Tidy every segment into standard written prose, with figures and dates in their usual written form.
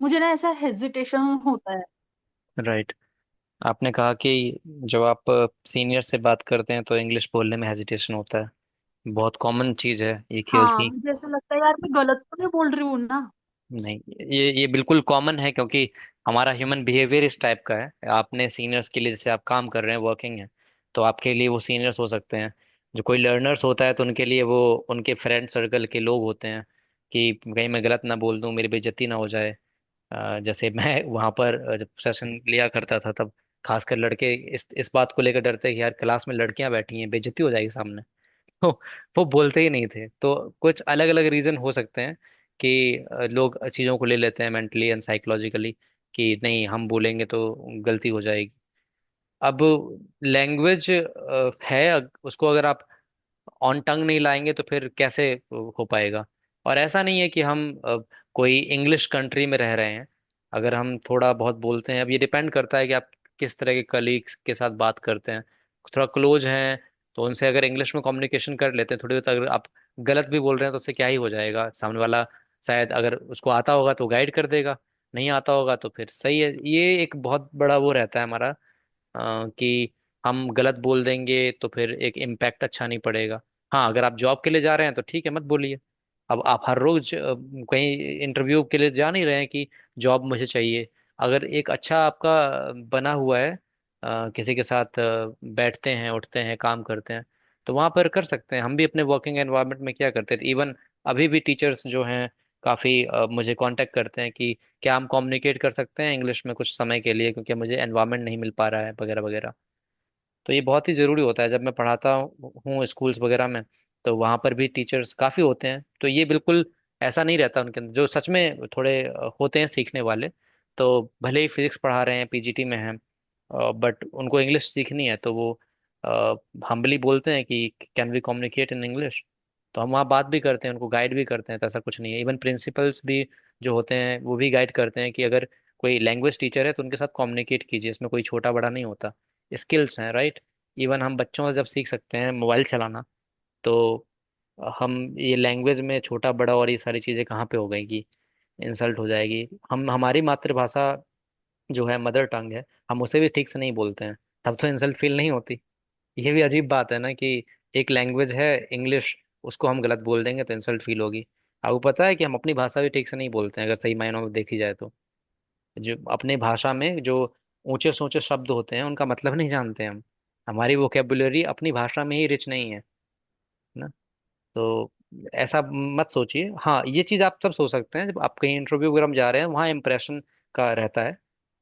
मुझे ना ऐसा हेजिटेशन होता है। राइट। आपने कहा कि जब आप सीनियर से बात करते हैं तो इंग्लिश बोलने में हेजिटेशन होता है। बहुत कॉमन चीज है ये हाँ, कि मुझे ऐसा लगता है यार मैं गलत तो नहीं बोल रही हूँ ना। नहीं, ये बिल्कुल कॉमन है, क्योंकि हमारा ह्यूमन बिहेवियर इस टाइप का है। आपने सीनियर्स के लिए, जैसे आप काम कर रहे हैं, वर्किंग है, तो आपके लिए वो सीनियर्स हो सकते हैं। जो कोई लर्नर्स होता है तो उनके लिए वो उनके फ्रेंड सर्कल के लोग होते हैं, कि कहीं मैं गलत ना बोल दूं, मेरी बेइज्जती ना हो जाए। जैसे मैं वहां पर जब सेशन लिया करता था, तब खासकर लड़के इस बात को लेकर डरते कि यार क्लास में लड़कियां बैठी हैं, बेइज्जती हो जाएगी सामने। तो वो बोलते ही नहीं थे। तो कुछ अलग अलग रीजन हो सकते हैं कि लोग चीजों को ले लेते हैं मेंटली एंड साइकोलॉजिकली, कि नहीं हम बोलेंगे तो गलती हो जाएगी। अब लैंग्वेज है, उसको अगर आप ऑन टंग नहीं लाएंगे तो फिर कैसे हो पाएगा। और ऐसा नहीं है कि हम कोई इंग्लिश कंट्री में रह रहे हैं, अगर हम थोड़ा बहुत बोलते हैं। अब ये डिपेंड करता है कि आप किस तरह के कलीग्स के साथ बात करते हैं। थोड़ा क्लोज हैं तो उनसे अगर इंग्लिश में कम्युनिकेशन कर लेते हैं थोड़ी बहुत, अगर आप गलत भी बोल रहे हैं तो उससे क्या ही हो जाएगा, सामने वाला शायद अगर उसको आता होगा तो गाइड कर देगा, नहीं आता होगा तो फिर सही है। ये एक बहुत बड़ा वो रहता है हमारा, कि हम गलत बोल देंगे तो फिर एक इम्पैक्ट अच्छा नहीं पड़ेगा। हाँ, अगर आप जॉब के लिए जा रहे हैं तो ठीक है, मत बोलिए। अब आप हर रोज कहीं इंटरव्यू के लिए जा नहीं रहे हैं कि जॉब मुझे चाहिए। अगर एक अच्छा आपका बना हुआ है, किसी के साथ बैठते हैं, उठते हैं, काम करते हैं, तो वहां पर कर सकते हैं। हम भी अपने वर्किंग एनवायरनमेंट में क्या करते थे, इवन अभी भी टीचर्स जो हैं काफी मुझे कांटेक्ट करते हैं कि क्या हम कम्युनिकेट कर सकते हैं इंग्लिश में कुछ समय के लिए, क्योंकि मुझे एनवायरनमेंट नहीं मिल पा रहा है, वगैरह वगैरह। तो ये बहुत ही ज़रूरी होता है। जब मैं पढ़ाता हूँ स्कूल्स वगैरह में, तो वहाँ पर भी टीचर्स काफ़ी होते हैं, तो ये बिल्कुल ऐसा नहीं रहता उनके अंदर, जो सच में थोड़े होते हैं सीखने वाले। तो भले ही फिजिक्स पढ़ा रहे हैं, पीजीटी में हैं, बट उनको इंग्लिश सीखनी है, तो वो हम्बली बोलते हैं कि can we communicate in English. तो हम वहाँ बात भी करते हैं, उनको गाइड भी करते हैं, तो ऐसा कुछ नहीं है। इवन प्रिंसिपल्स भी जो होते हैं वो भी गाइड करते हैं कि अगर कोई लैंग्वेज टीचर है तो उनके साथ कम्युनिकेट कीजिए, इसमें कोई छोटा बड़ा नहीं होता, स्किल्स हैं, राइट। इवन हम बच्चों से जब सीख सकते हैं मोबाइल चलाना, तो हम ये लैंग्वेज में छोटा बड़ा और ये सारी चीज़ें कहाँ पे हो गई कि इंसल्ट हो जाएगी। हम हमारी मातृभाषा जो है, मदर टंग है, हम उसे भी ठीक से नहीं बोलते हैं, तब तो इंसल्ट फील नहीं होती। ये भी अजीब बात है ना, कि एक लैंग्वेज है इंग्लिश, उसको हम गलत बोल देंगे तो इंसल्ट फील होगी। आपको पता है कि हम अपनी भाषा भी ठीक से नहीं बोलते हैं, अगर सही मायनों में देखी जाए तो। जो अपनी भाषा में जो ऊंचे सोचे शब्द होते हैं उनका मतलब नहीं जानते हम। हमारी वोकेबुलरी अपनी भाषा में ही रिच नहीं है ना। तो ऐसा मत सोचिए। हाँ, ये चीज आप तब सोच सकते हैं जब आप कहीं इंटरव्यू वगैरह में जा रहे हैं, वहाँ इंप्रेशन का रहता है,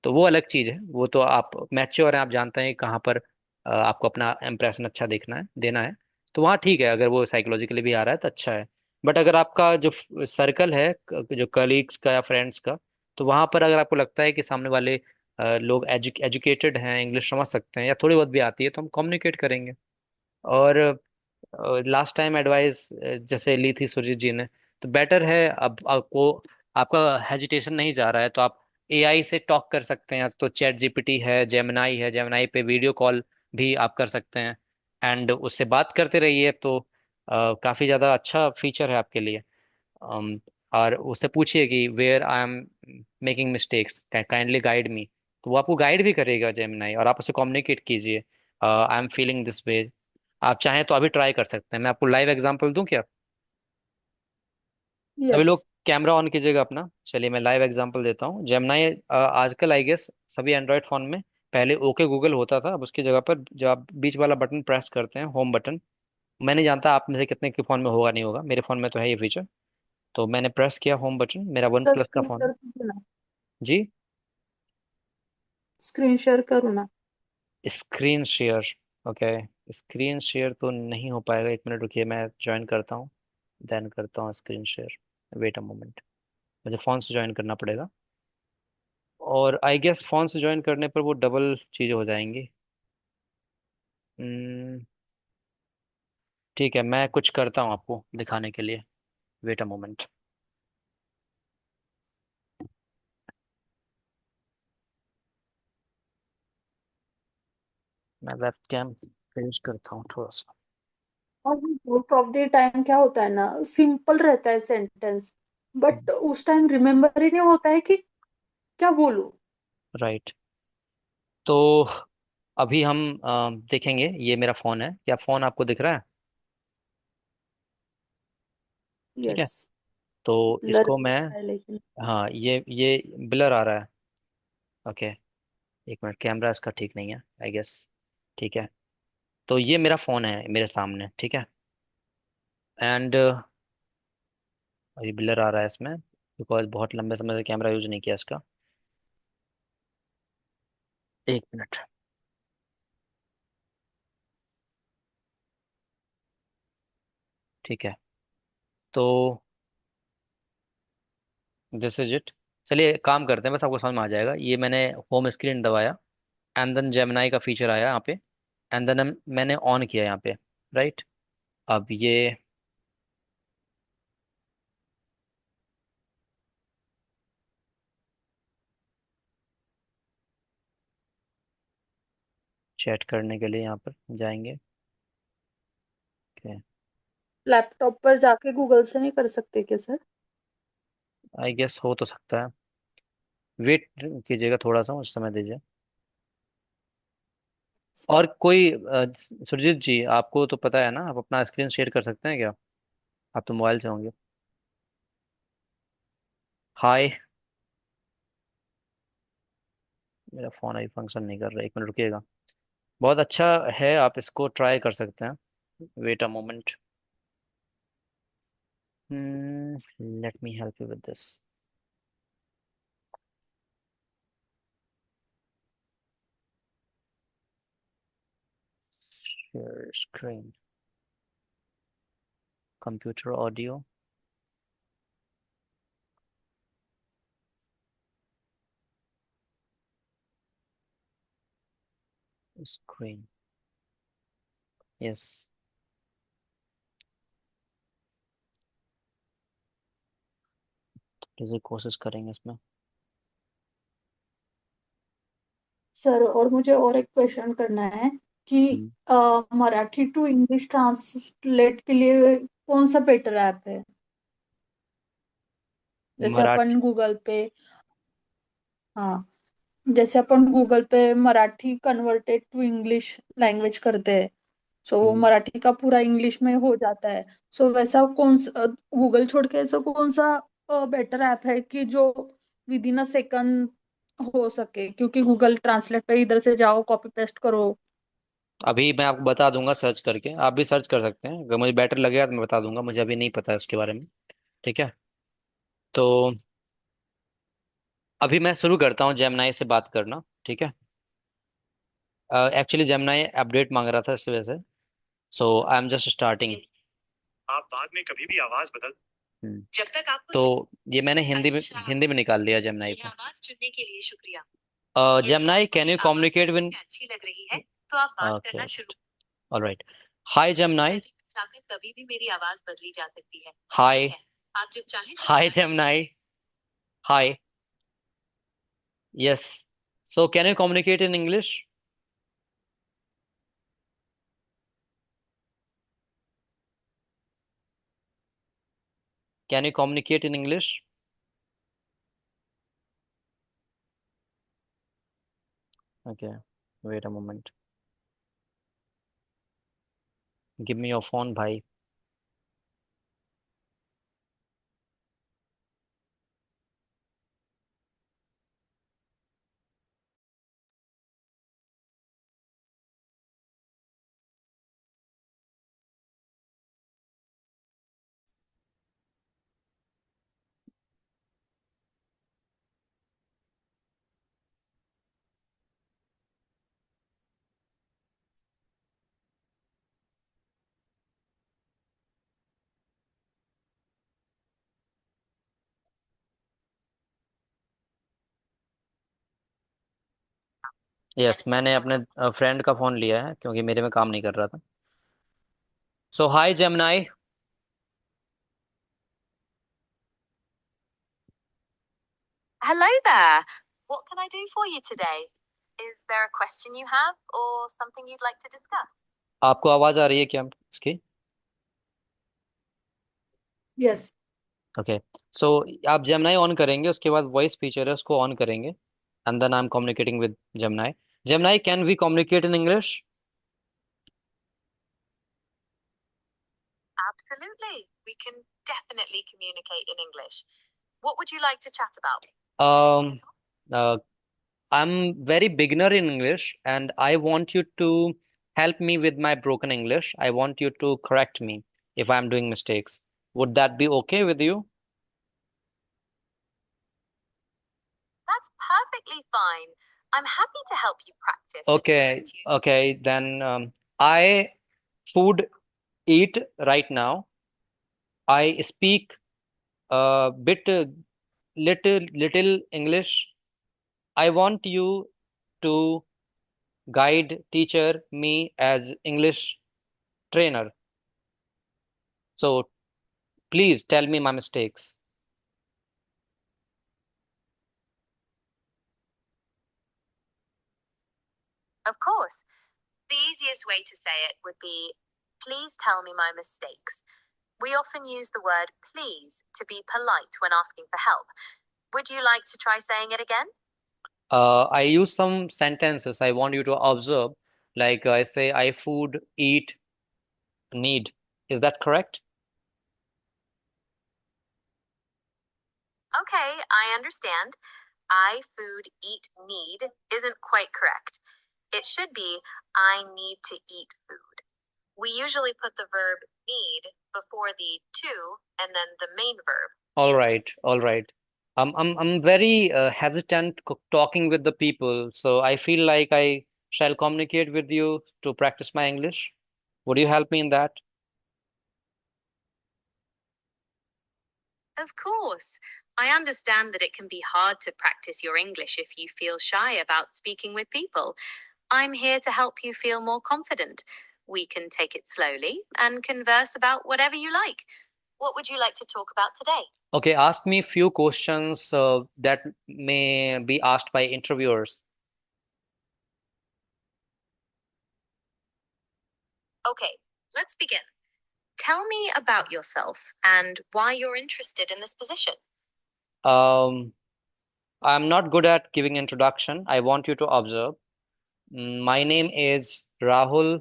तो वो अलग चीज है। वो तो आप मैच्योर हैं, आप जानते हैं कहाँ पर आपको अपना इंप्रेशन अच्छा देखना है, देना है। तो वहाँ ठीक है, अगर वो साइकोलॉजिकली भी आ रहा है तो अच्छा है। बट अगर आपका जो सर्कल है, जो कलीग्स का या फ्रेंड्स का, तो वहाँ पर अगर आपको लगता है कि सामने वाले लोग एजुकेटेड हैं, इंग्लिश समझ सकते हैं या थोड़ी बहुत भी आती है, तो हम कम्युनिकेट करेंगे। और लास्ट टाइम एडवाइस जैसे ली थी सुरजीत जी ने, तो बेटर है। अब आपको आपका हेजिटेशन नहीं जा रहा है तो आप एआई से टॉक कर सकते हैं। तो चैट जीपीटी है, जेमिनाई है, जेमिनाई पे वीडियो कॉल भी आप कर सकते हैं, एंड उससे बात करते रहिए। तो काफ़ी ज़्यादा अच्छा फीचर है आपके लिए। um, और उससे पूछिए कि where I am making mistakes, kindly guide me. तो वो आपको गाइड भी करेगा जेमिनाई, और आप उससे कम्युनिकेट कीजिए, I am feeling this way. आप चाहें तो अभी ट्राई कर सकते हैं, मैं आपको लाइव एग्जांपल दूं क्या। सभी यस। लोग कैमरा ऑन कीजिएगा अपना, चलिए मैं लाइव एग्जांपल देता हूँ। जेमिनाई आजकल आई गेस सभी एंड्रॉयड फोन में, पहले ओके गूगल होता था, अब उसकी जगह पर जो आप बीच वाला बटन प्रेस करते हैं, होम बटन, मैं नहीं जानता आप में से कितने के फोन में होगा नहीं होगा, मेरे फोन में तो है ये फीचर। तो मैंने प्रेस किया होम बटन, मेरा वन सर प्लस का स्क्रीन फोन है। शेयर कीजिए ना। जी। स्क्रीन शेयर करो ना। Screen share, okay. Screen share तो नहीं हो पाएगा, एक मिनट रुकिए, मैं ज्वाइन करता हूँ, देन करता हूँ screen share. Wait a moment, मुझे फोन से ज्वाइन करना पड़ेगा, और आई गेस फोन से ज्वाइन करने पर वो डबल चीज़ें हो जाएंगी। Hmm, ठीक है, मैं कुछ करता हूँ आपको दिखाने के लिए। वेट अ मोमेंट, मैं वेब कैम फिनिश करता हूँ थोड़ा सा। और मोस्ट ऑफ द टाइम क्या होता है ना, सिंपल रहता है सेंटेंस, बट उस टाइम रिमेम्बर ही नहीं होता है कि क्या बोलूं? राइट। तो अभी हम देखेंगे, ये मेरा फोन है, क्या फोन आपको दिख रहा है? ठीक है। यस। तो ब्लर इसको दिख मैं, रहा है लेकिन। हाँ ये ब्लर आ रहा है। ओके, एक मिनट, कैमरा इसका ठीक नहीं है आई गेस। ठीक है। तो ये मेरा फोन है मेरे सामने, ठीक है। एंड अभी ब्लर आ रहा है इसमें, बिकॉज बहुत लंबे समय से कैमरा यूज नहीं किया इसका। एक मिनट। ठीक है। तो दिस इज इट। चलिए काम करते हैं, बस आपको समझ में आ जाएगा। ये मैंने होम स्क्रीन दबाया, एंड देन जेमिनाई का फीचर आया यहाँ पे, एंड देन मैंने ऑन किया यहाँ पे। राइट। अब ये चैट करने के लिए यहाँ पर जाएंगे। लैपटॉप पर जाके गूगल से नहीं कर सकते क्या सर? आई गेस हो तो सकता है। वेट कीजिएगा थोड़ा सा, मुझे समय दीजिए। और कोई सुरजीत जी, आपको तो पता है ना, आप अपना स्क्रीन शेयर कर सकते हैं क्या? आप तो मोबाइल से होंगे। हाय। मेरा फोन अभी फंक्शन नहीं कर रहा, एक मिनट रुकिएगा। बहुत अच्छा है, आप इसको ट्राई कर सकते हैं। Wait a moment. Let me help you with this. Share screen, computer audio, screen, yes. थोड़ी सी कोशिश करेंगे इसमें। सर और मुझे और एक क्वेश्चन करना है कि हम्म, मराठी टू इंग्लिश ट्रांसलेट के लिए कौन सा बेटर ऐप है? जैसे मराठी। अपन गूगल पे, हाँ, जैसे अपन गूगल पे Marathi converted to English language करते हैं, सो वो हम्म, मराठी का पूरा इंग्लिश में हो जाता है। सो वैसा कौन सा, गूगल छोड़ के ऐसा कौन सा बेटर ऐप है कि जो विद इन अ सेकंड हो सके? क्योंकि गूगल ट्रांसलेट पे इधर से जाओ, कॉपी पेस्ट करो। अभी मैं आपको बता दूंगा सर्च करके, आप भी सर्च कर सकते हैं, अगर मुझे बेटर लगेगा तो मैं बता दूंगा, मुझे अभी नहीं पता है उसके बारे में। ठीक है। तो अभी मैं शुरू करता हूँ जेमिनाई से बात करना, ठीक है। एक्चुअली जेमिनाई अपडेट मांग रहा था इस वजह से, सो आई एम जस्ट स्टार्टिंग। आप बाद में कभी भी आवाज बदल। जब तक आपको तो ये मैंने हिंदी में निकाल लिया जेमिनाई पे। आवाज चुनने के लिए शुक्रिया। Gemini, can you communicate with, अच्छी लग रही है तो आप बात करना शुरू। ऑलराइट। हाय जेमिनाई। चाहकर कभी भी मेरी आवाज बदली जा सकती है। हाय। आप जब चाहें hi Gemini. Hi. Yes. So can you communicate in English? Can you communicate in English? Okay, wait a moment, give me your phone भाई। यस, मैंने अपने फ्रेंड का फोन लिया है क्योंकि मेरे में काम नहीं कर रहा था। सो हाय Gemini. Hello there. What can I do for you today? Is there a question you have or something you'd like to discuss? आपको आवाज आ रही है क्या इसकी? यस। ओके, सो आप जेमिनाई ऑन करेंगे, उसके बाद वॉइस फीचर है उसको ऑन करेंगे, and then I am communicating with Gemini. Gemini, can we communicate in English? Absolutely. We can definitely communicate in English. What would you like to chat about? um I'm very beginner in English and I want you to help me with my broken English. I want you to correct me if I'm doing mistakes. Would that be okay with you? That's perfectly fine. I'm happy to help you practice and Okay, correct you. okay, then I food eat right now. I speak a bit little English. I want you to guide teacher me as English trainer. So please tell me my mistakes. Of course. The easiest way to say it would be, please tell me my mistakes. We often use the word please to be polite when asking for help. Would you like to try saying it again? I use some sentences I want you to observe, like I say, I food, eat, need. Is that correct? Okay, I understand. I food eat need isn't quite correct. It should be I need to eat food. We usually put the verb need before the to and then the main verb. All right, all right. I'm very hesitant talking with the people, so I feel like I shall communicate with you to practice my English. Would you help me in that? Of course. I understand that it can be hard to practice your English if you feel shy about speaking with people. I'm here to help you feel more confident. We can take it slowly and converse about whatever you like. What would you like to talk about today? Okay, ask me few questions that may be asked by interviewers. Okay, let's begin. Tell me about yourself and why you're interested in this position. Um, I'm not good at giving introduction. I want you to observe. My name is Rahul.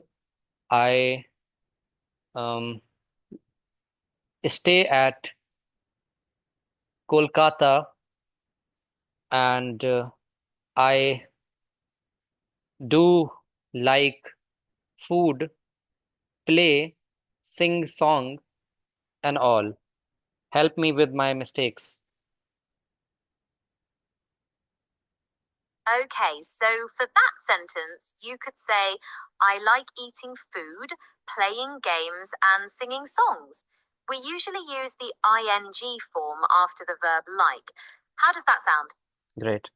I um, stay at Kolkata and I do like food, play, sing song and all. Help me with my mistakes. Okay, so for that sentence, you could say, I like eating food, playing games, and singing songs. We usually use the ing form after the verb like. How does that sound? Great.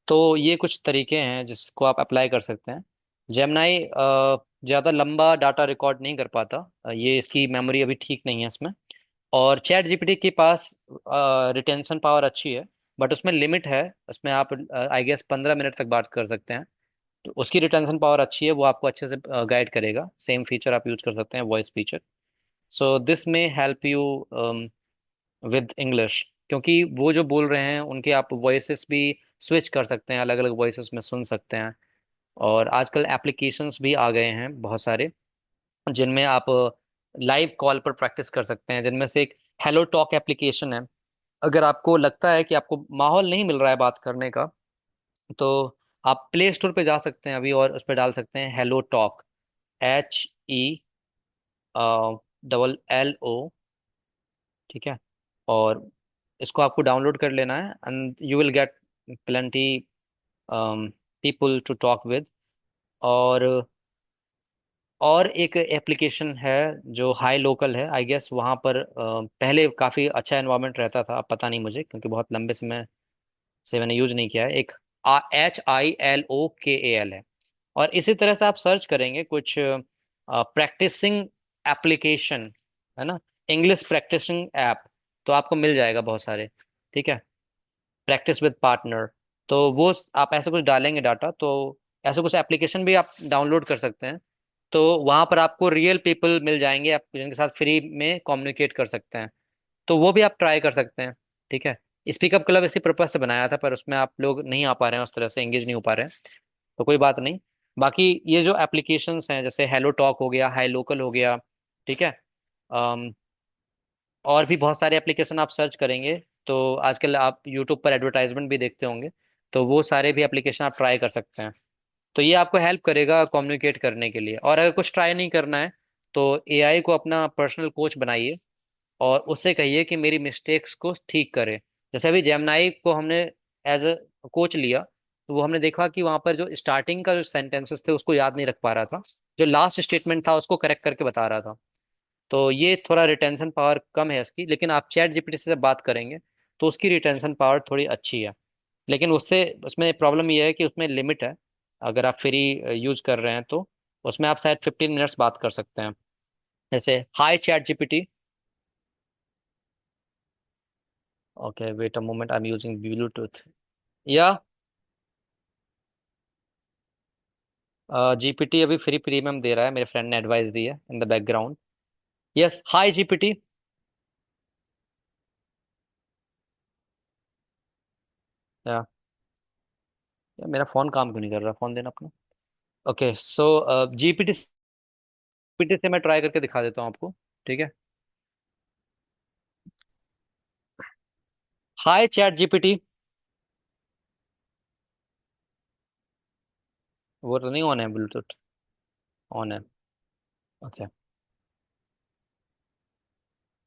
तो ये कुछ तरीके हैं जिसको आप apply कर सकते हैं. जेमिनाई ज़्यादा लंबा डाटा रिकॉर्ड नहीं कर पाता. ये इसकी मेमोरी अभी ठीक नहीं है इसमें. और चैट जीपीटी के पास रिटेंशन पावर अच्छी है, बट उसमें लिमिट है. उसमें आप आई गेस 15 मिनट तक बात कर सकते हैं. तो उसकी रिटेंशन पावर अच्छी है, वो आपको अच्छे से गाइड करेगा. सेम फीचर आप यूज कर सकते हैं, वॉइस फीचर. सो दिस में हेल्प यू विद इंग्लिश, क्योंकि वो जो बोल रहे हैं उनके आप वॉइसेस भी स्विच कर सकते हैं, अलग अलग वॉइसेस में सुन सकते हैं. और आजकल एप्लीकेशंस भी आ गए हैं बहुत सारे, जिनमें आप लाइव कॉल पर प्रैक्टिस कर सकते हैं, जिनमें से एक हेलो टॉक एप्लीकेशन है. अगर आपको लगता है कि आपको माहौल नहीं मिल रहा है बात करने का, तो आप प्ले स्टोर पे जा सकते हैं अभी और उस पर डाल सकते हैं हेलो टॉक. HELLO. ठीक है. और इसको आपको डाउनलोड कर लेना है and you will get plenty people to talk with. और और एक एप्लीकेशन है जो हाई लोकल है, आई गेस वहाँ पर पहले काफ़ी अच्छा एनवायरनमेंट रहता था, अब पता नहीं मुझे, क्योंकि बहुत लंबे समय से मैंने यूज नहीं किया है. एक HILOKAL है. और इसी तरह से आप सर्च करेंगे कुछ प्रैक्टिसिंग एप्लीकेशन, है ना, इंग्लिश प्रैक्टिसिंग ऐप, तो आपको मिल जाएगा बहुत सारे. ठीक है. प्रैक्टिस विद पार्टनर, तो वो आप ऐसे कुछ डालेंगे डाटा, तो ऐसे कुछ एप्लीकेशन भी आप डाउनलोड कर सकते हैं. तो वहां पर आपको रियल पीपल मिल जाएंगे आप जिनके साथ फ्री में कम्युनिकेट कर सकते हैं. तो वो भी आप ट्राई कर सकते हैं। ठीक है। स्पीकअप क्लब इसी पर्पज से बनाया था, पर उसमें आप लोग नहीं आ पा रहे हैं, उस तरह से एंगेज नहीं हो पा रहे हैं। तो कोई बात नहीं। बाकी ये जो एप्लीकेशंस हैं, जैसे हेलो टॉक हो गया, हाई लोकल हो गया, ठीक है, और भी बहुत सारे एप्लीकेशन आप सर्च करेंगे तो आजकल आप यूट्यूब पर एडवर्टाइजमेंट भी देखते होंगे, तो वो सारे भी एप्लीकेशन आप ट्राई कर सकते हैं। तो ये आपको हेल्प करेगा कम्युनिकेट करने के लिए। और अगर कुछ ट्राई नहीं करना है तो एआई को अपना पर्सनल कोच बनाइए और उससे कहिए कि मेरी मिस्टेक्स को ठीक करे। जैसे अभी जेमिनाई को हमने एज अ कोच लिया, तो वो हमने देखा कि वहां पर जो स्टार्टिंग का जो सेंटेंसेस थे उसको याद नहीं रख पा रहा था, जो लास्ट स्टेटमेंट था उसको करेक्ट करके बता रहा था। तो ये थोड़ा रिटेंशन पावर कम है इसकी, लेकिन आप चैट जीपीटी से जब बात करेंगे तो उसकी रिटेंशन पावर थोड़ी अच्छी है। लेकिन उससे उसमें प्रॉब्लम ये है कि उसमें लिमिट है। अगर आप फ्री यूज कर रहे हैं तो उसमें आप शायद 15 मिनट्स बात कर सकते हैं। जैसे hi chat GPT. Okay wait a moment, I am using Bluetooth. या जीपीटी अभी फ्री प्रीमियम दे रहा है, मेरे फ्रेंड ने एडवाइस दी है in the background. Yes hi GPT. या मेरा फोन काम क्यों नहीं कर रहा, फोन देना अपना। ओके सो जीपीटी जीपीटी से मैं ट्राई करके दिखा देता हूँ आपको। ठीक है। Hi chat GPT. वो तो नहीं ऑन है, ब्लूटूथ ऑन है। Okay.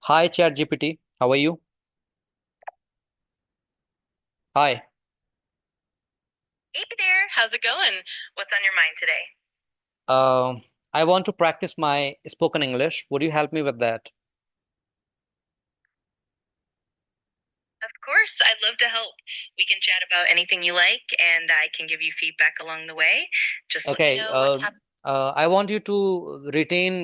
Hi chat GPT, how are you? Hi. Hey there, how's it going? What's on your mind today? I want to practice my spoken English, would you help me with that? Of course, I'd love to help. We can chat about anything you like, and I can give you feedback along the way. Just let me Okay, know what's happening. I want you to retain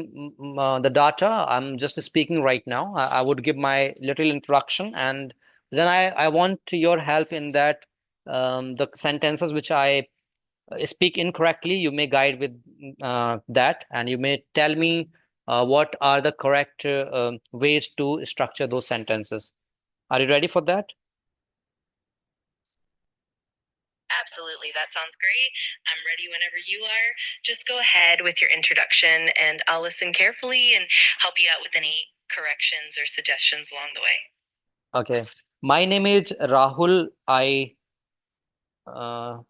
the data. I'm just speaking right now. I would give my little introduction, and then I want your help in that the sentences which I speak incorrectly, you may guide with that, and you may tell me what are the correct ways to structure those sentences. Are you ready for that? Absolutely, that sounds great. I'm ready whenever you are. Just go ahead with your introduction, and I'll listen carefully and help you out with any corrections or suggestions along the way. Okay. My name is Rahul. I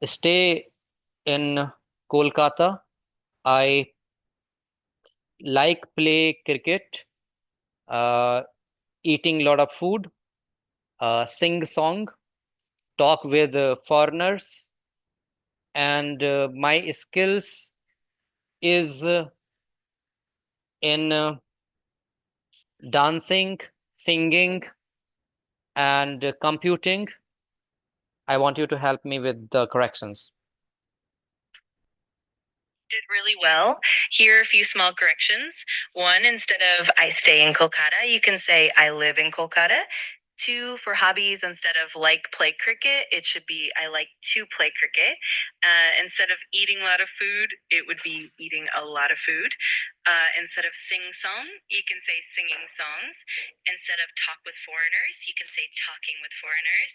stay in Kolkata. I like play cricket, uh, eating lot of food, sing song, talk with foreigners, and my skills is in dancing, singing, and computing. I want you to help me with the corrections. Did really well. Here are a few small corrections. One, instead of I stay in Kolkata, you can say I live in Kolkata. Two, for hobbies, instead of like play cricket, it should be I like to play cricket. Instead of eating a lot of food, it would be eating a lot of food. Instead of sing song, you can say singing songs. Instead of talk with foreigners, you can say talking with foreigners.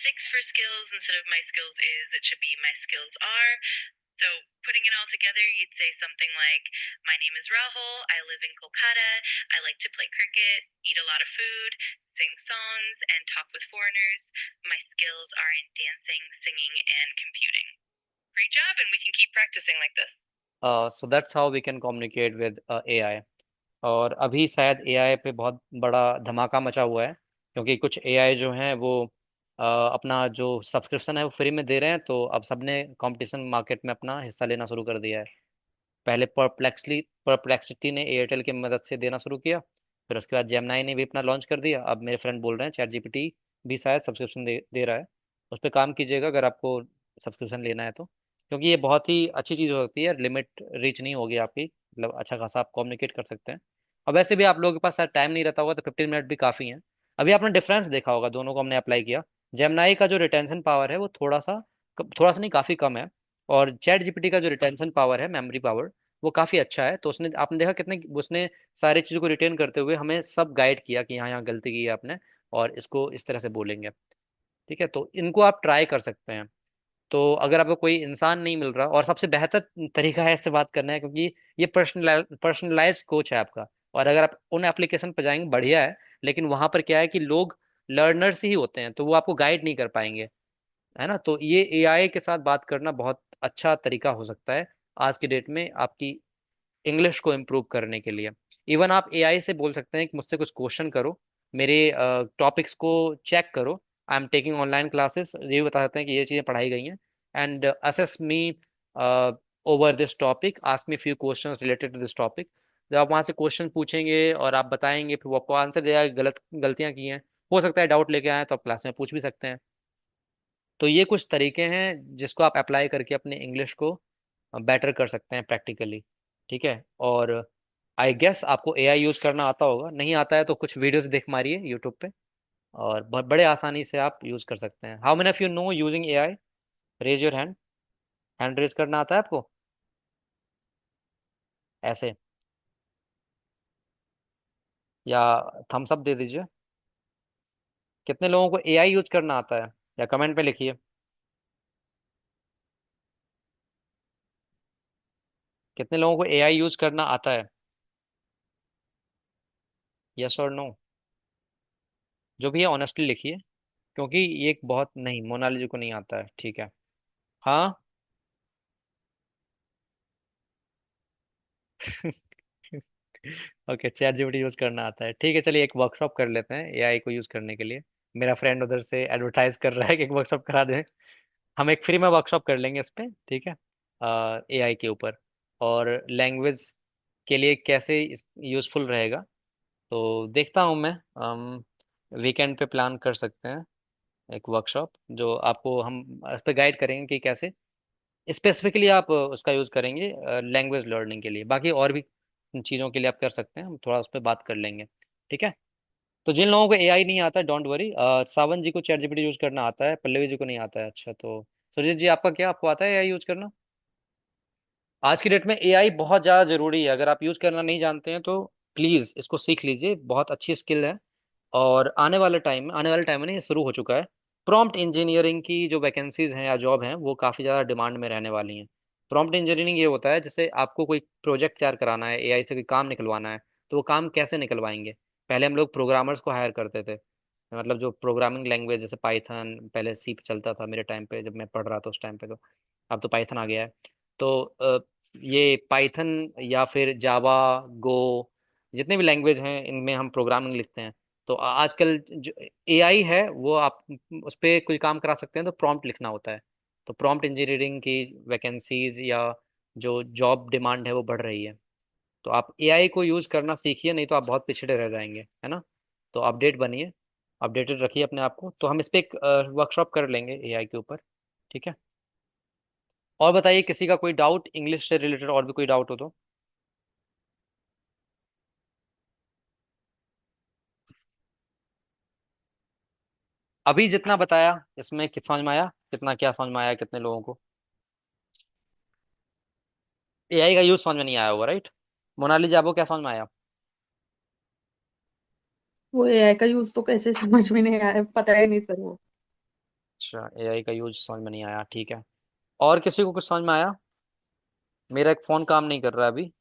Six, for skills, instead of my skills is, it should be my skills are. So, putting it all together, you'd say something like, my name is Rahul, I live in Kolkata, I like to play cricket, eat a lot of food, sing songs, and talk with foreigners. My skills are in dancing, singing, and computing. Great job, and we can keep practicing like this. So that's how we can communicate with AI. और अभी शायद AI पे बहुत बड़ा धमाका मचा हुआ है, क्योंकि कुछ एआई जो हैं वो अपना जो सब्सक्रिप्शन है वो फ्री में दे रहे हैं, तो अब सबने कंपटीशन मार्केट में अपना हिस्सा लेना शुरू कर दिया है। पहले परप्लेक्सिटी ने एयरटेल की मदद से देना शुरू किया, फिर उसके बाद जेमिनाई ने भी अपना लॉन्च कर दिया। अब मेरे फ्रेंड बोल रहे हैं चैट जीपीटी भी शायद सब्सक्रिप्शन दे रहा है। उस पर काम कीजिएगा अगर आपको सब्सक्रिप्शन लेना है तो, क्योंकि ये बहुत ही अच्छी चीज़ हो सकती है। लिमिट रीच नहीं होगी आपकी, मतलब अच्छा खासा आप कम्युनिकेट कर सकते हैं। और वैसे भी आप लोगों के पास शायद टाइम नहीं रहता होगा, तो 15 मिनट भी काफ़ी हैं। अभी आपने डिफरेंस देखा होगा, दोनों को हमने अप्लाई किया। जेमिनाई का जो रिटेंशन पावर है वो थोड़ा सा नहीं काफ़ी कम है, और चैट जीपीटी का जो रिटेंशन पावर है, मेमोरी पावर, वो काफ़ी अच्छा है। तो उसने, आपने देखा कितने, उसने सारी चीज़ों को रिटेन करते हुए हमें सब गाइड किया कि यहाँ यहाँ गलती की है आपने, और इसको इस तरह से बोलेंगे। ठीक है, तो इनको आप ट्राई कर सकते हैं। तो अगर आपको कोई इंसान नहीं मिल रहा, और सबसे बेहतर तरीका है इससे बात करना है, क्योंकि ये पर्सनलाइज कोच है आपका। और अगर आप उन एप्लीकेशन पर जाएंगे बढ़िया है, लेकिन वहां पर क्या है कि लोग लर्नर्स ही होते हैं, तो वो आपको गाइड नहीं कर पाएंगे, है ना। तो ये एआई के साथ बात करना बहुत अच्छा तरीका हो सकता है आज की डेट में आपकी इंग्लिश को इम्प्रूव करने के लिए। इवन आप एआई से बोल सकते हैं कि मुझसे कुछ क्वेश्चन करो, मेरे टॉपिक्स को चेक करो, I am taking online classes, ये भी बता सकते हैं कि ये चीज़ें पढ़ाई गई हैं, and assess me over this topic, ask me few questions related to this topic. जब आप वहाँ से क्वेश्चन पूछेंगे और आप बताएंगे, फिर वो आपको आंसर देगा, गलतियाँ की हैं, हो सकता है डाउट लेके आए तो आप क्लास में पूछ भी सकते हैं। तो ये कुछ तरीके हैं जिसको आप अप्लाई करके अपने इंग्लिश को बेटर कर सकते हैं प्रैक्टिकली। ठीक है, और आई गेस आपको एआई यूज करना आता होगा, नहीं आता है तो कुछ वीडियोस देख मारिए यूट्यूब पे, और बहुत बड़े आसानी से आप यूज कर सकते हैं। How many of you know using AI? Raise your hand. Hand raise करना आता है आपको? ऐसे, या थम्स अप दे दीजिए। कितने लोगों को एआई यूज करना आता है, या कमेंट पे लिखिए। कितने लोगों को एआई यूज करना आता है? यस और नो, जो भी है ऑनेस्टली लिखिए, क्योंकि ये एक बहुत, नहीं मोनालिसा को नहीं आता है, ठीक है। हाँ। ओके, चैट जीपीटी यूज करना आता है, ठीक है। चलिए एक वर्कशॉप कर लेते हैं एआई को यूज करने के लिए। मेरा फ्रेंड उधर से एडवर्टाइज कर रहा है कि एक वर्कशॉप करा दें। हम एक फ्री में वर्कशॉप कर लेंगे इस पे, ठीक है, एआई के ऊपर, और लैंग्वेज के लिए कैसे यूजफुल रहेगा। तो देखता हूँ मैं, वीकेंड पे प्लान कर सकते हैं एक वर्कशॉप, जो आपको हम इस पे गाइड करेंगे कि कैसे स्पेसिफिकली आप उसका यूज़ करेंगे लैंग्वेज लर्निंग के लिए। बाकी और भी चीज़ों के लिए आप कर सकते हैं, हम थोड़ा उस पर बात कर लेंगे। ठीक है, तो जिन लोगों को एआई नहीं आता, डोंट वरी, सावन जी को चैट जीपीटी यूज़ करना आता है, पल्लवी जी को नहीं आता है। अच्छा, तो सुजीत जी आपका क्या, आपको आता है एआई यूज़ करना? आज की डेट में एआई बहुत ज़्यादा ज़रूरी है, अगर आप यूज़ करना नहीं जानते हैं तो प्लीज़ इसको सीख लीजिए, बहुत अच्छी स्किल है। और आने वाले टाइम में नहीं, ये शुरू हो चुका है, प्रॉम्प्ट इंजीनियरिंग की जो वैकेंसीज हैं या जॉब हैं वो काफ़ी ज़्यादा डिमांड में रहने वाली हैं। प्रॉम्प्ट इंजीनियरिंग ये होता है, जैसे आपको कोई प्रोजेक्ट तैयार कराना है, एआई से कोई काम निकलवाना है, तो वो काम कैसे निकलवाएंगे? पहले हम लोग प्रोग्रामर्स को हायर करते थे, मतलब जो प्रोग्रामिंग लैंग्वेज, जैसे पाइथन, पहले सी चलता था मेरे टाइम पे जब मैं पढ़ रहा था उस टाइम पे, तो अब तो पाइथन आ गया है। तो ये पाइथन या फिर जावा, गो, जितने भी लैंग्वेज हैं इनमें हम प्रोग्रामिंग लिखते हैं। तो आजकल जो एआई है वो आप उस पर कोई काम करा सकते हैं, तो प्रॉम्प्ट लिखना होता है। तो प्रॉम्प्ट इंजीनियरिंग की वैकेंसीज या जो जॉब डिमांड है वो बढ़ रही है। तो आप एआई को यूज़ करना सीखिए, नहीं तो आप बहुत पिछड़े रह जाएंगे, है ना। तो अपडेट बनिए, अपडेटेड रखिए अपने आप को। तो हम इस पे एक वर्कशॉप कर लेंगे एआई के ऊपर, ठीक है। और बताइए, किसी का कोई डाउट इंग्लिश से रिलेटेड, और भी कोई डाउट हो तो। अभी जितना बताया इसमें कितना समझ में आया, कितना क्या समझ में आया कितने लोगों को? एआई का यूज समझ में नहीं आया होगा, राइट? मोनाली जी आपको क्या समझ में आया? वो एआई का यूज तो कैसे समझ में नहीं आया, पता ही नहीं सर वो। अच्छा, एआई का यूज समझ में नहीं आया, ठीक है। और किसी को कुछ समझ में आया? मेरा एक फोन काम नहीं कर रहा है अभी,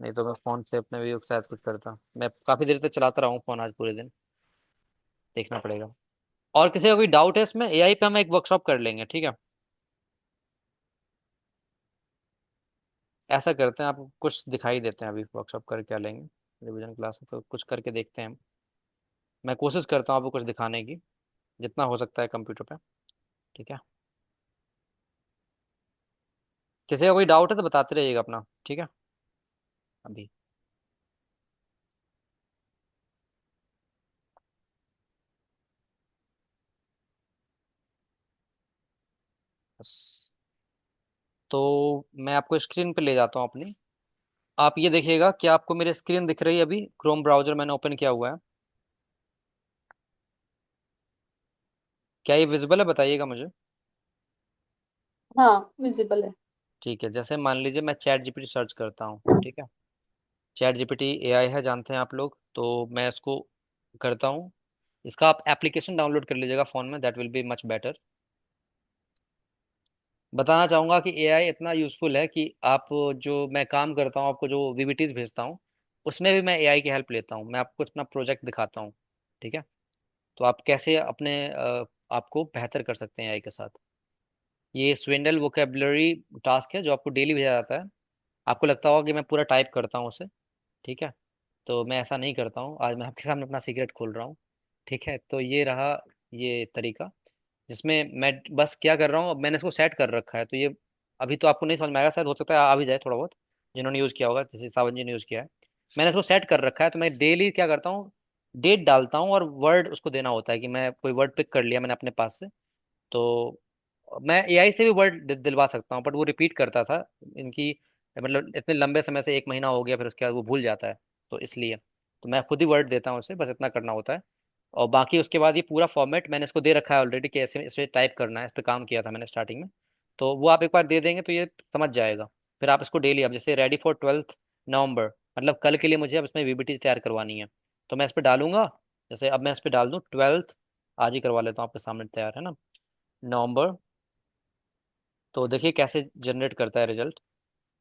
नहीं तो मैं फोन से अपने भी शायद कुछ करता। मैं काफी देर तक चलाता रहा हूँ फोन आज पूरे दिन, देखना पड़ेगा। और किसी का कोई डाउट है इसमें? एआई पे हम एक वर्कशॉप कर लेंगे, ठीक है। ऐसा करते हैं, आपको कुछ दिखाई देते हैं, अभी वर्कशॉप करके क्या लेंगे, रिवीजन क्लास तो कुछ करके देखते हैं हम। मैं कोशिश करता हूँ आपको कुछ दिखाने की, जितना हो सकता है कंप्यूटर पे, ठीक है। किसी का कोई डाउट है तो बताते रहिएगा अपना, ठीक है। अभी बस, तो मैं आपको स्क्रीन पे ले जाता हूँ अपनी। आप ये देखिएगा, क्या आपको मेरी स्क्रीन दिख रही है? अभी क्रोम ब्राउजर मैंने ओपन किया हुआ है, क्या ये विजिबल है, बताइएगा मुझे। हाँ, विजिबल है। ठीक है, जैसे मान लीजिए मैं चैट जीपीटी सर्च करता हूँ, ठीक है। चैट जीपीटी एआई है, जानते हैं आप लोग, तो मैं इसको करता हूँ। इसका आप एप्लीकेशन डाउनलोड कर लीजिएगा फ़ोन में, that will be much better. बताना चाहूँगा कि एआई इतना यूज़फुल है कि आप, जो मैं काम करता हूँ, आपको जो वीबीटीज भेजता हूँ, उसमें भी मैं एआई की हेल्प लेता हूँ। मैं आपको अपना प्रोजेक्ट दिखाता हूँ, ठीक है। तो आप कैसे अपने आपको बेहतर कर सकते हैं एआई के साथ। ये स्विंडल वोकेबलरी टास्क है जो आपको डेली भेजा जाता है। आपको लगता होगा कि मैं पूरा टाइप करता हूँ उसे, ठीक है। तो मैं ऐसा नहीं करता हूँ, आज मैं आपके सामने अपना सीक्रेट खोल रहा हूँ, ठीक है। तो ये रहा ये तरीका, जिसमें मैं बस क्या कर रहा हूँ, अब मैंने इसको सेट कर रखा है। तो ये अभी तो आपको नहीं समझ में आएगा, शायद हो सकता है आ भी जाए थोड़ा बहुत, जिन्होंने यूज़ किया होगा, जैसे सावन जी ने यूज़ किया है। मैंने इसको सेट कर रखा है, तो मैं डेली क्या करता हूँ, डेट डालता हूँ और वर्ड उसको देना होता है कि मैं कोई वर्ड पिक कर लिया मैंने अपने पास से। तो मैं एआई से भी वर्ड दिलवा सकता हूँ, बट वो रिपीट करता था इनकी, मतलब इतने लंबे समय से, 1 महीना हो गया, फिर उसके बाद वो भूल जाता है। तो इसलिए तो मैं खुद ही वर्ड देता हूँ उसे, बस इतना करना होता है। और बाकी उसके बाद ये पूरा फॉर्मेट मैंने इसको दे रखा है ऑलरेडी कि ऐसे इसे टाइप करना है, इस पे काम किया था मैंने स्टार्टिंग में। तो वो आप एक बार दे देंगे तो ये समझ जाएगा। फिर आप इसको डेली, अब जैसे रेडी फॉर 12 नवंबर, मतलब कल के लिए मुझे अब इसमें वीबीटी तैयार करवानी है, तो मैं इस पे डालूंगा। जैसे अब मैं इस पे डाल दूँ 12, आज ही करवा लेता हूँ आपके सामने, तैयार है ना, नवंबर। तो देखिए कैसे जनरेट करता है रिजल्ट,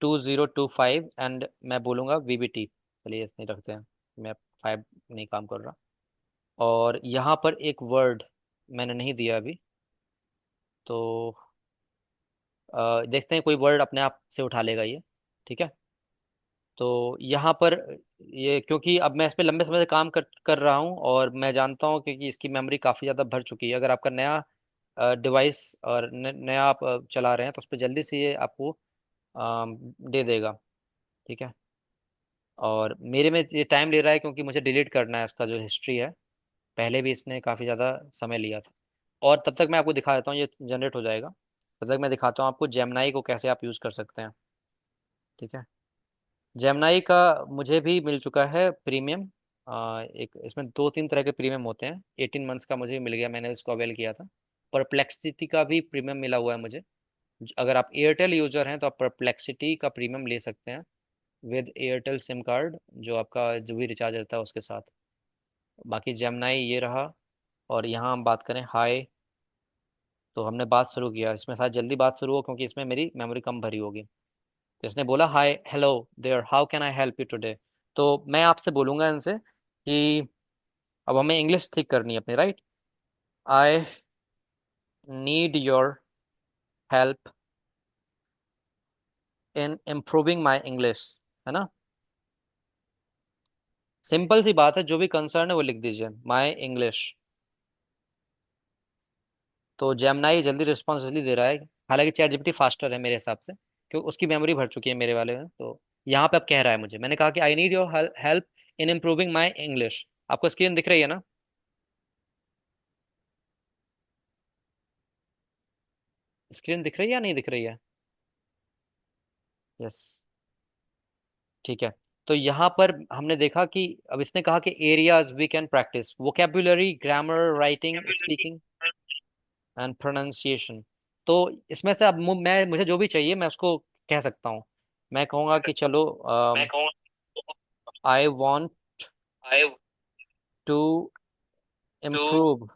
2025, एंड मैं बोलूँगा वीबीटी, चलिए इसमें रखते हैं, मैं 5 नहीं काम कर रहा। और यहाँ पर एक वर्ड मैंने नहीं दिया अभी, तो देखते हैं कोई वर्ड अपने आप से उठा लेगा ये, ठीक है। तो यहाँ पर ये, क्योंकि अब मैं इस पे लंबे समय से काम कर रहा हूँ और मैं जानता हूँ क्योंकि इसकी मेमोरी काफ़ी ज़्यादा भर चुकी है। अगर आपका नया डिवाइस और नया आप चला रहे हैं तो उस पर जल्दी से ये आपको दे देगा, ठीक है। और मेरे में ये टाइम ले रहा है क्योंकि मुझे डिलीट करना है इसका जो हिस्ट्री है, पहले भी इसने काफ़ी ज़्यादा समय लिया था। और तब तक मैं आपको दिखा देता हूँ, ये जनरेट हो जाएगा, तब तक मैं दिखाता हूँ आपको जेमिनाई को कैसे आप यूज़ कर सकते हैं, ठीक है। जेमिनाई का मुझे भी मिल चुका है प्रीमियम। एक इसमें 2-3 तरह के प्रीमियम होते हैं, 18 मंथ्स का मुझे मिल गया, मैंने इसको अवेल किया था। परप्लेक्सिटी का भी प्रीमियम मिला हुआ है मुझे। अगर आप एयरटेल यूज़र हैं तो आप परप्लेक्सिटी का प्रीमियम ले सकते हैं विद एयरटेल सिम कार्ड, जो आपका जो भी रिचार्ज रहता है उसके साथ। बाकी जेमिनाई ये रहा। और यहाँ हम बात करें हाय, तो हमने बात शुरू किया, इसमें शायद जल्दी बात शुरू हो क्योंकि इसमें मेरी मेमोरी कम भरी होगी। तो इसने बोला hi hello there, how can I help you today. तो मैं आपसे बोलूंगा इनसे कि अब हमें इंग्लिश ठीक करनी है अपनी, right. I need your help in improving my English, है ना। सिंपल सी बात है, जो भी कंसर्न है वो लिख दीजिए, माई इंग्लिश। तो जेमिनाई जल्दी रिस्पॉन्स जल्दी दे रहा है, हालांकि चैट जीपीटी फास्टर है मेरे हिसाब से, क्योंकि उसकी मेमोरी भर चुकी है मेरे वाले में। तो यहाँ पे अब कह रहा है मुझे, मैंने कहा कि I need your help in improving my English. आपको स्क्रीन दिख रही है ना, स्क्रीन दिख रही है या नहीं दिख रही है। यस, ठीक है। तो यहाँ पर हमने देखा कि अब इसने कहा कि areas we can practice, vocabulary, grammar, writing, speaking and pronunciation. तो इसमें से अब मैं, मुझे जो भी चाहिए मैं उसको कह सकता हूँ। मैं कहूँगा कि चलो I want I to to improve,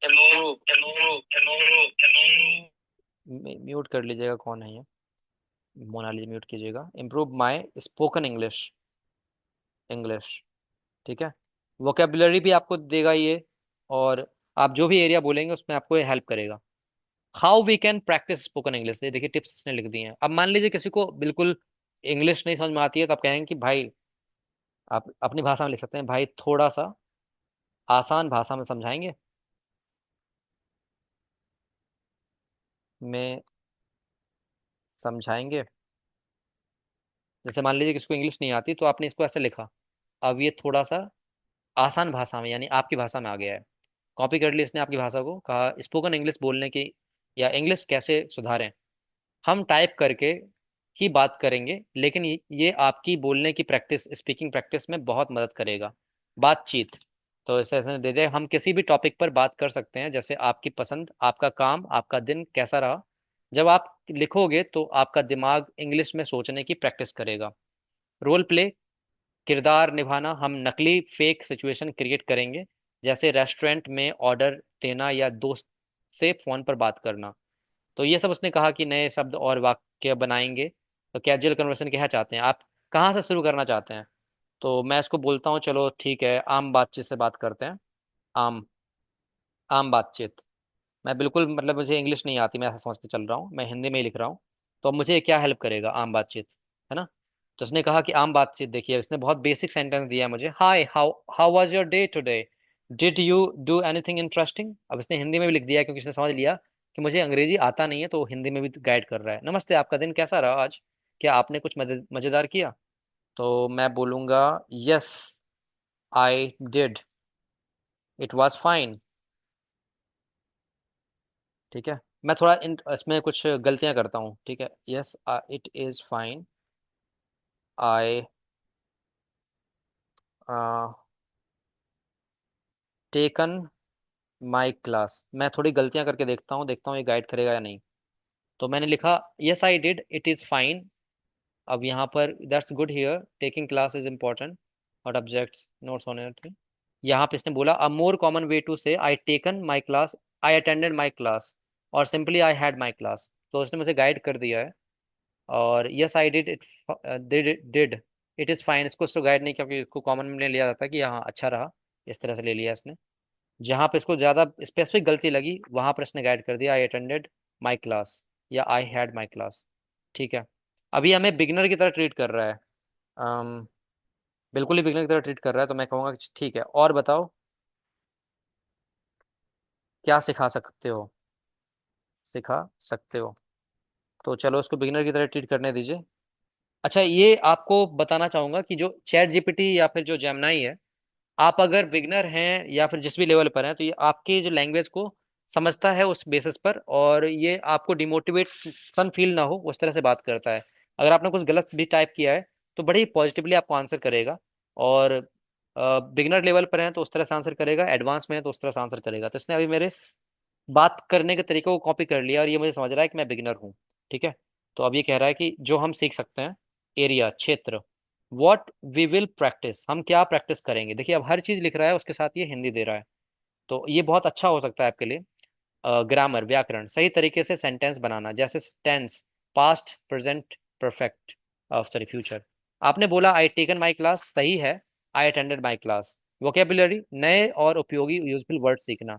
improve. Mute कर लीजिएगा, कौन है ये, मोनाली म्यूट कीजिएगा, improve my spoken English, English, ठीक है। वोकेबुलरी भी आपको देगा ये, और आप जो भी एरिया बोलेंगे उसमें आपको ये हेल्प करेगा। How we can practice spoken English, ये देखिए टिप्स इसने लिख दी हैं। अब मान लीजिए किसी को बिल्कुल इंग्लिश नहीं समझ में आती है, तो आप कहेंगे कि भाई, आप अपनी भाषा में लिख सकते हैं, भाई थोड़ा सा आसान भाषा में समझाएंगे, में समझाएंगे। जैसे मान लीजिए किसी को इंग्लिश नहीं आती, तो आपने इसको ऐसे लिखा, अब ये थोड़ा सा आसान भाषा में, यानी आपकी भाषा में आ गया है। कॉपी कर ली इसने आपकी भाषा को, कहा स्पोकन इंग्लिश बोलने की या इंग्लिश कैसे सुधारें। हम टाइप करके ही बात करेंगे, लेकिन ये आपकी बोलने की प्रैक्टिस, स्पीकिंग प्रैक्टिस में बहुत मदद करेगा। बातचीत, तो ऐसे ऐसे दे दे, हम किसी भी टॉपिक पर बात कर सकते हैं, जैसे आपकी पसंद, आपका काम, आपका दिन कैसा रहा, जब आप लिखोगे तो आपका दिमाग इंग्लिश में सोचने की प्रैक्टिस करेगा। रोल प्ले, किरदार निभाना, हम नकली फेक सिचुएशन क्रिएट करेंगे, जैसे रेस्टोरेंट में ऑर्डर देना या दोस्त से फोन पर बात करना। तो ये सब उसने कहा कि नए शब्द और वाक्य बनाएंगे। तो कैजुअल कन्वर्सेशन क्या चाहते हैं आप, कहाँ से शुरू करना चाहते हैं? तो मैं इसको बोलता हूँ, चलो ठीक है, आम बातचीत से बात करते हैं। आम आम बातचीत। मैं बिल्कुल मतलब मुझे इंग्लिश नहीं आती, मैं ऐसा समझ के चल रहा हूँ, मैं हिंदी में ही लिख रहा हूँ। तो अब मुझे क्या हेल्प करेगा आम बातचीत, है ना? तो उसने कहा कि आम बातचीत, देखिए इसने बहुत बेसिक सेंटेंस दिया है मुझे, hi, how how was your day today, did you do anything interesting. अब इसने हिंदी में भी लिख दिया है, क्योंकि इसने समझ लिया कि मुझे अंग्रेजी आता नहीं है, तो हिंदी में भी गाइड कर रहा है। नमस्ते, आपका दिन कैसा रहा आज, क्या आपने कुछ मजेदार किया? तो मैं बोलूंगा, yes I did, it was fine. ठीक है, मैं थोड़ा इसमें कुछ गलतियां करता हूँ, ठीक है। Yes, it is fine, I taken my class. मैं थोड़ी गलतियां करके देखता हूँ ये गाइड करेगा या नहीं। तो मैंने लिखा, yes I did, it is fine. अब यहाँ पर that's good here, taking class is important, what objects notes on your thing. यहाँ पे इसने बोला, अ more common way to say I taken my class, I attended my class, और simply I had my class. तो उसने मुझे guide कर दिया है। और yes I did it, did it is fine, इसको उसको गाइड नहीं किया, क्योंकि इसको कॉमन में लिया जाता है कि हाँ अच्छा रहा, इस तरह से ले लिया इसने। जहाँ पे इसको ज़्यादा स्पेसिफिक गलती लगी, वहाँ पर इसने गाइड कर दिया, आई अटेंडेड माई क्लास या आई हैड माई क्लास। ठीक है, अभी हमें बिगनर की तरह ट्रीट कर रहा है। अम, बिल्कुल ही बिगनर की तरह ट्रीट कर रहा है, तो मैं कहूँगा कि ठीक है, और बताओ क्या सिखा सकते हो, सिखा सकते हो। तो चलो उसको बिगनर की तरह ट्रीट करने दीजिए। अच्छा, ये आपको बताना चाहूंगा कि जो चैट जीपीटी या फिर जो जेमिनाई है, आप अगर बिगनर हैं या फिर जिस भी लेवल पर हैं, तो ये आपके जो लैंग्वेज को समझता है उस बेसिस पर, और ये आपको डिमोटिवेशन फील ना हो उस तरह से बात करता है। अगर आपने कुछ गलत भी टाइप किया है, तो बड़ी पॉजिटिवली आपको आंसर करेगा। और बिगनर लेवल पर हैं तो उस तरह से आंसर करेगा, एडवांस में है तो उस तरह से आंसर करेगा। तो इसने अभी मेरे बात करने के तरीके को कॉपी कर लिया, और ये मुझे समझ रहा है कि मैं बिगिनर हूँ। ठीक है, तो अब ये कह रहा है कि जो हम सीख सकते हैं, एरिया, क्षेत्र, व्हाट वी विल प्रैक्टिस, हम क्या प्रैक्टिस करेंगे। देखिए अब हर चीज लिख रहा है, उसके साथ ये हिंदी दे रहा है। तो ये बहुत अच्छा हो सकता है आपके लिए। ग्रामर, व्याकरण, सही तरीके से सेंटेंस बनाना, जैसे tense, past, present, perfect, sorry future. आपने बोला आई टेकन माई क्लास, सही है, I attended my class. Vocabulary, नए और उपयोगी यूजफुल वर्ड सीखना।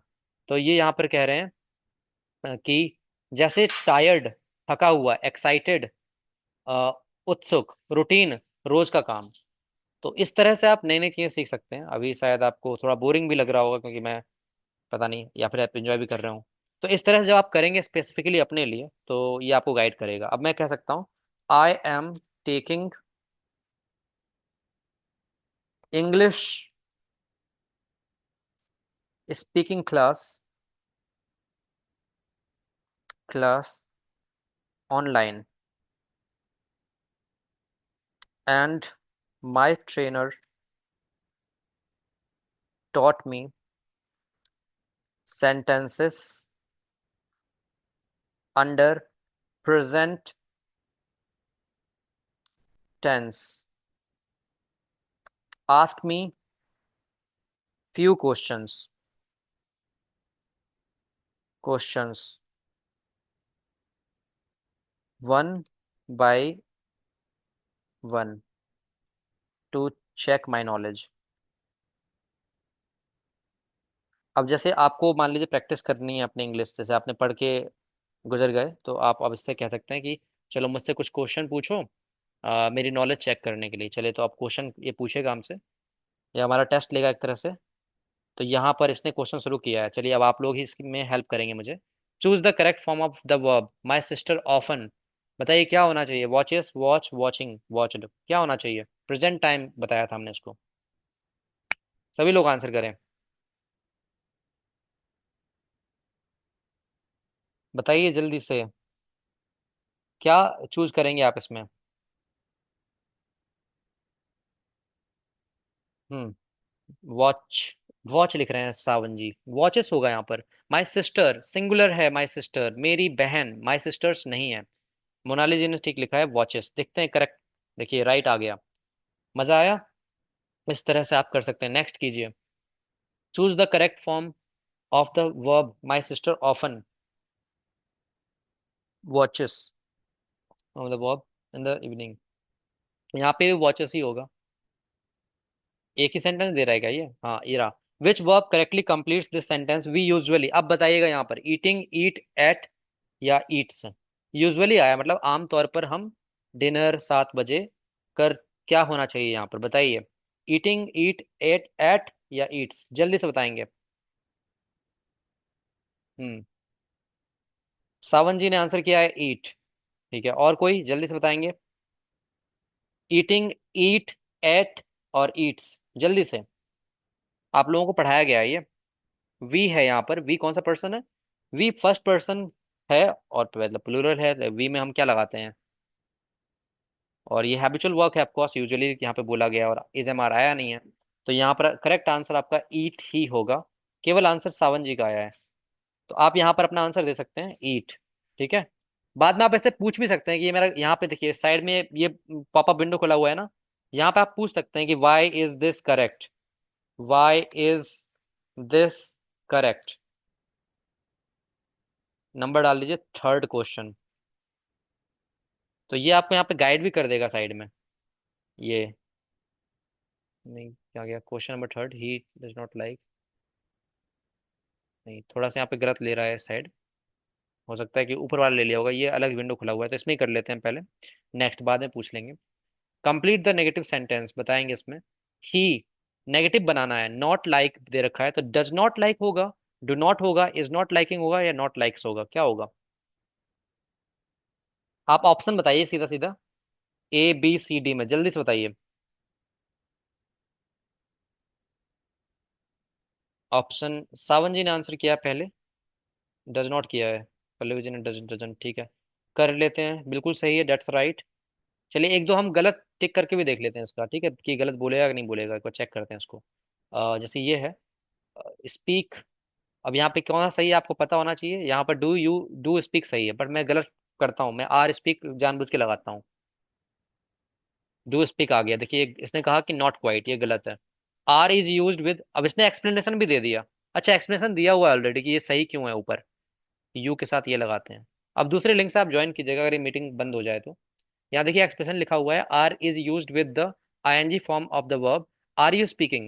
तो ये यहाँ पर कह रहे हैं कि जैसे टायर्ड, थका हुआ, एक्साइटेड, उत्सुक, रूटीन, रोज का काम। तो इस तरह से आप नई नई चीजें सीख सकते हैं। अभी शायद आपको थोड़ा बोरिंग भी लग रहा होगा, क्योंकि मैं पता नहीं, या फिर आप एंजॉय भी कर रहे हो। तो इस तरह से जब आप करेंगे स्पेसिफिकली अपने लिए, तो ये आपको गाइड करेगा। अब मैं कह सकता हूँ, I am taking English speaking class online, and my trainer taught me sentences under present tense. Ask me few questions one by one to check my knowledge. अब जैसे आपको मान लीजिए प्रैक्टिस करनी है अपनी इंग्लिश, जैसे आपने पढ़ के गुजर गए, तो आप अब इससे कह सकते हैं कि चलो मुझसे कुछ क्वेश्चन पूछो, मेरी नॉलेज चेक करने के लिए। चले, तो आप क्वेश्चन ये पूछेगा हमसे, ये हमारा टेस्ट लेगा एक तरह से। तो यहाँ पर इसने क्वेश्चन शुरू किया है, चलिए अब आप लोग ही इसमें हेल्प करेंगे मुझे। Choose the correct form of the verb my sister often. बताइए क्या होना चाहिए, वॉचेस, वॉच, वॉचिंग, वॉच्ड, क्या होना चाहिए? प्रेजेंट टाइम बताया था हमने इसको। सभी लोग आंसर करें, बताइए जल्दी से, क्या चूज करेंगे आप इसमें? हम्म, वॉच, वॉच लिख रहे हैं सावन जी, वॉचेस होगा यहाँ पर। माई सिस्टर सिंगुलर है, माई सिस्टर मेरी बहन, माई सिस्टर्स नहीं है। मोनाली जी ने ठीक लिखा है वॉचेस, देखते हैं करेक्ट। देखिए राइट आ गया। मजा आया। इस तरह से आप कर सकते हैं। नेक्स्ट कीजिए। Choose the correct form of the verb my sister often watches of the verb in the evening. यहाँ पे भी वॉचेस ही होगा। एक ही सेंटेंस दे रहा है क्या ये? हाँ ये रहा। Which verb correctly completes this sentence we usually. अब बताइएगा यहाँ पर ईटिंग, ईट, एट या ईट्स। यूजुअली आया मतलब आमतौर पर हम डिनर 7 बजे कर, क्या होना चाहिए यहाँ पर बताइए। ईटिंग, ईट, एट या ईट्स, जल्दी से बताएंगे। हम्म। सावन जी ने आंसर किया है ईट। ठीक है, और कोई जल्दी से बताएंगे। ईटिंग, ईट, एट और ईट्स, जल्दी से। आप लोगों को पढ़ाया गया है ये। वी है यहाँ पर, वी कौन सा पर्सन है? वी फर्स्ट पर्सन है और मतलब प्लूरल है। वी में हम क्या लगाते हैं? और ये हैबिचुअल वर्क है ऑफकोर्स, यूजुअली यहाँ पे बोला गया और इज एम आर आया नहीं है। तो यहाँ पर करेक्ट आंसर आपका ईट ही होगा। केवल आंसर सावन जी का आया है। तो आप यहाँ पर अपना आंसर दे सकते हैं ईट। ठीक है। बाद में आप ऐसे पूछ भी सकते हैं कि ये मेरा, यहाँ पे देखिए साइड में ये पॉपअप विंडो खुला हुआ है ना, यहाँ पे आप पूछ सकते हैं कि why is this correct, why is this correct. Number डाल दीजिए थर्ड क्वेश्चन। तो ये आपको यहाँ पे गाइड भी कर देगा साइड में। ये नहीं, क्या गया question number third, he does not like. नहीं, थोड़ा सा यहाँ पे गलत ले रहा है साइड। हो सकता है कि ऊपर वाला ले लिया होगा, ये अलग विंडो खुला हुआ है तो इसमें ही कर लेते हैं पहले। नेक्स्ट बाद में पूछ लेंगे। कंप्लीट द नेगेटिव सेंटेंस बताएंगे इसमें। ही नेगेटिव बनाना है, नॉट लाइक दे रखा है तो डज नॉट लाइक होगा, डू नॉट होगा, इज नॉट लाइकिंग होगा या नॉट लाइक्स होगा, क्या होगा? आप ऑप्शन बताइए सीधा सीधा, A B C D में जल्दी से बताइए। ऑप्शन सावन जी ने आंसर किया पहले, डज नॉट किया है। पल्लवी जी ने डज डजन, ठीक है कर लेते हैं, बिल्कुल सही है, दैट्स राइट। चलिए एक दो हम गलत टिक करके भी देख लेते हैं इसका, ठीक है कि गलत बोलेगा कि नहीं बोलेगा, एक बार चेक करते हैं इसको। जैसे ये है स्पीक। अब यहाँ पे कौन सा सही है आपको पता होना चाहिए। यहाँ पर डू यू, डू स्पीक सही है बट मैं गलत करता हूँ, मैं आर स्पीक जानबूझ के लगाता हूँ। डू स्पीक आ गया, देखिए इसने कहा कि नॉट क्वाइट, ये गलत है। आर इज यूज्ड विद, अब इसने एक्सप्लेनेशन भी दे दिया। अच्छा एक्सप्लेनेशन दिया हुआ है ऑलरेडी कि ये सही क्यों है ऊपर, यू के साथ ये लगाते हैं। अब दूसरे लिंक से आप ज्वाइन कीजिएगा अगर ये मीटिंग बंद हो जाए तो। यहाँ देखिए एक्सप्रेशन लिखा हुआ है, are is used with the ING form of the verb are you speaking.